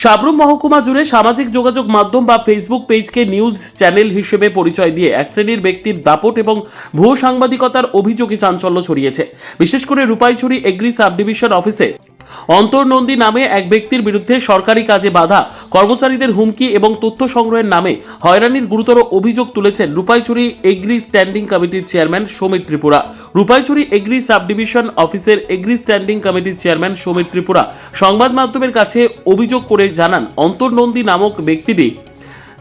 সাবরুম মহকুমা জুড়ে সামাজিক যোগাযোগ মাধ্যম বা ফেসবুক পেজকে নিউজ চ্যানেল হিসেবে পরিচয় দিয়ে এক শ্রেণীর ব্যক্তির দাপট এবং ভুয়ো সাংবাদিকতার অভিযোগে চাঞ্চল্য ছড়িয়েছে। বিশেষ করে রূপাইছড়ি এগ্রি সাব ডিভিশন অফিসে অন্তর নন্দী নামে এক ব্যক্তির বিরুদ্ধে সরকারি কাজে বাধা, কর্মচারীদের হুমকি এবং তথ্য সংগ্রহের নামে হয়রানির গুরুতর অভিযোগ তুলেছেন রূপাইছড়ি এগ্রি স্ট্যান্ডিং কমিটির chairman Samir Tripura. Rupaichhari agri sub division অফিসের এগ্রি স্ট্যান্ডিং কমিটির চেয়ারম্যান সমীর ত্রিপুরা সংবাদ মাধ্যমের কাছে অভিযোগ করে জানান, অন্তর নন্দী নামক ব্যক্তিটি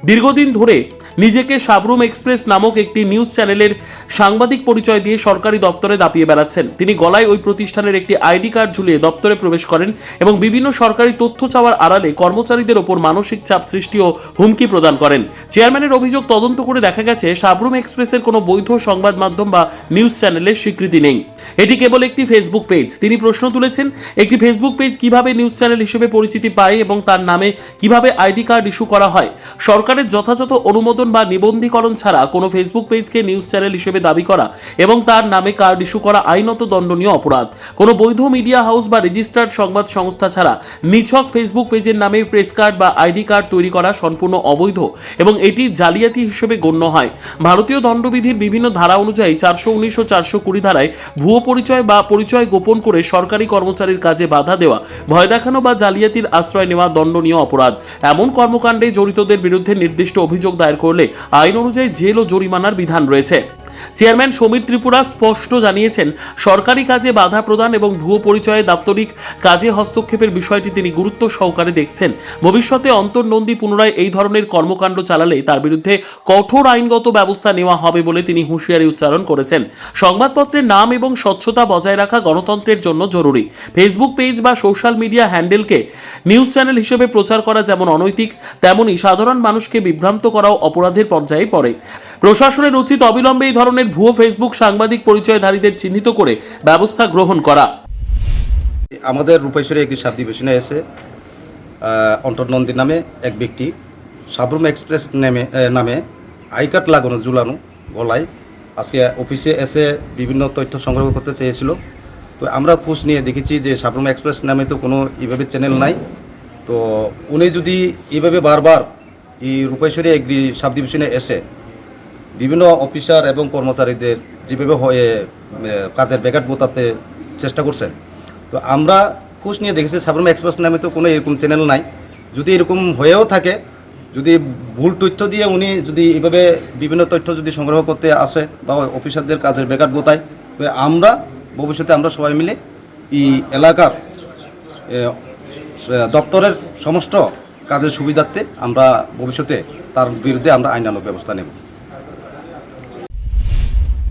দীর্ঘদিন ধরে নিজেকে সাবরুম এক্সপ্রেস নামক একটি নিউজ চ্যানেলের সাংবাদিক পরিচয় দিয়ে সরকারি দপ্তরে দাপিয়ে বেড়াচ্ছেন। তিনি গলায় ওই প্রতিষ্ঠানের একটি আইডি কার্ড ঝুলিয়ে দপ্তরে প্রবেশ করেন এবং বিভিন্ন সরকারি তথ্য চাওয়ার আড়ালে কর্মচারীদের ওপর মানসিক চাপ সৃষ্টি ও হুমকি প্রদান করেন। চেয়ারম্যানের অভিযোগ, তদন্ত করে দেখা গেছে সাবরুম এক্সপ্রেসের কোনো বৈধ সংবাদ মাধ্যম বা নিউজ চ্যানেলের স্বীকৃতি নেই। এটি কেবল একটি ফেসবুক পেজ। তিনি প্রশ্ন তুলেছেন, একটি ফেসবুক পেজ কিভাবে নিউজ চ্যানেল হিসেবে পরিচিতি পায় এবং তার নামে কিভাবে আইডি কার্ড ইস্যু করা হয়? সরকারের যথাযথ অনুমোদন বা নিবন্ধীকরণ ছাড়া কোনো ফেসবুক পেজকে নিউজ চ্যানেল হিসেবে দাবি করা এবং তার নামে কার্ড ইস্যু করা আইনত দণ্ডনীয় অপরাধ। কোনো বৈধ মিডিয়া হাউস বা রেজিস্টার্ড সংবাদ সংস্থা ছাড়া নিছক ফেসবুক পেজের নামে প্রেস কার্ড বা আইডি কার্ড তৈরি করা সম্পূর্ণ অবৈধ এবং এটি জালিয়াতি হিসেবে গণ্য হয়। ভারতীয় দণ্ডবিধির বিভিন্ন ধারা অনুযায়ী 419 ও 420 ধারায় ভুয়ো পরিচয় বা পরিচয় গোপন করে সরকারি কর্মচারীর কাজে বাধা দেওয়া, ভয় দেখানো বা জালিয়াতির আশ্রয় নেওয়া দণ্ডনীয় অপরাধ। এমন কর্মকাণ্ডে জড়িতদের বিরুদ্ধে নির্দিষ্ট অভিযোগ দায়ের করলে আইন অনুযায়ী জেল ও জরিমানার বিধান রয়েছে। চেয়ারম্যান সমীর ত্রিপুরা স্পষ্ট জানিয়েছেন, সরকারি কাজে বাধা প্রদান এবং ভুয়ো পরিচয়ে দাপ্তরিক কাজে হস্তক্ষেপের বিষয়টি তিনি গুরুত্ব সহকারে দেখছেন। ভবিষ্যতে অন্তর নন্দী পুনরায় এই ধরনের কর্মকাণ্ড চালালে তার বিরুদ্ধে কঠোর আইনগত ব্যবস্থা নেওয়া হবে বলে তিনি হুঁশিয়ারি উচ্চারণ করেছেন। সংবাদপত্রের নাম এবং স্বচ্ছতা বজায় রাখা গণতন্ত্রের জন্য জরুরি। ফেসবুক পেজ বা সোশ্যাল মিডিয়া হ্যান্ডেলকে নিউজ চ্যানেল হিসেবে প্রচার করা যেমন অনৈতিক, তেমনই সাধারণ মানুষকে বিভ্রান্ত করাও অপরাধের পর্যায়ে পড়ে। প্রশাসনের উচিত অবিলম্বে এই ধরনের ভুয়ো ফেসবুক সাংবাদিক পরিচয়ধারীদের চিহ্নিত করে ব্যবস্থা গ্রহণ করা। আমাদের রূপাইছড়ি একটি সাব ডিভিশনে এসে অন্তর নন্দী নামে এক ব্যক্তি সাবরুম এক্সপ্রেস নামে আই কার্ড লাগানো ঝুলানো গলায় আজকে অফিসে এসে বিভিন্ন তথ্য সংগ্রহ করতে চেয়েছিল। তো আমরা খোঁজ নিয়ে দেখেছি যে সাবরুম এক্সপ্রেস নামে তো কোনো এইভাবে চ্যানেল নাই। তো উনি যদি এইভাবে বারবার এই রূপাইছড়ি এগ্রি সাব ডিভিশনে এসে বিভিন্ন অফিসার এবং কর্মচারীদের যেভাবে কাজের ব্যাঘাত ঘটাতে চেষ্টা করছেন, তো আমরা খোঁজ নিয়ে দেখেছি সাবরুম এক্সপ্রেস নামে তো কোনো এরকম চ্যানেল নাই। যদি এরকম হয়েও থাকে, যদি ভুল তথ্য দিয়ে উনি যদি এইভাবে বিভিন্ন তথ্য যদি সংগ্রহ করতে আসে বা অফিসারদের কাজের ব্যাঘাত ঘটায়, তো আমরা ভবিষ্যতে আমরা সবাই মিলে এই এলাকার দপ্তরের সমস্ত কাজের সুবিধার্থে আমরা ভবিষ্যতে তার বিরুদ্ধে আমরা আইনানুগ ব্যবস্থা নেব।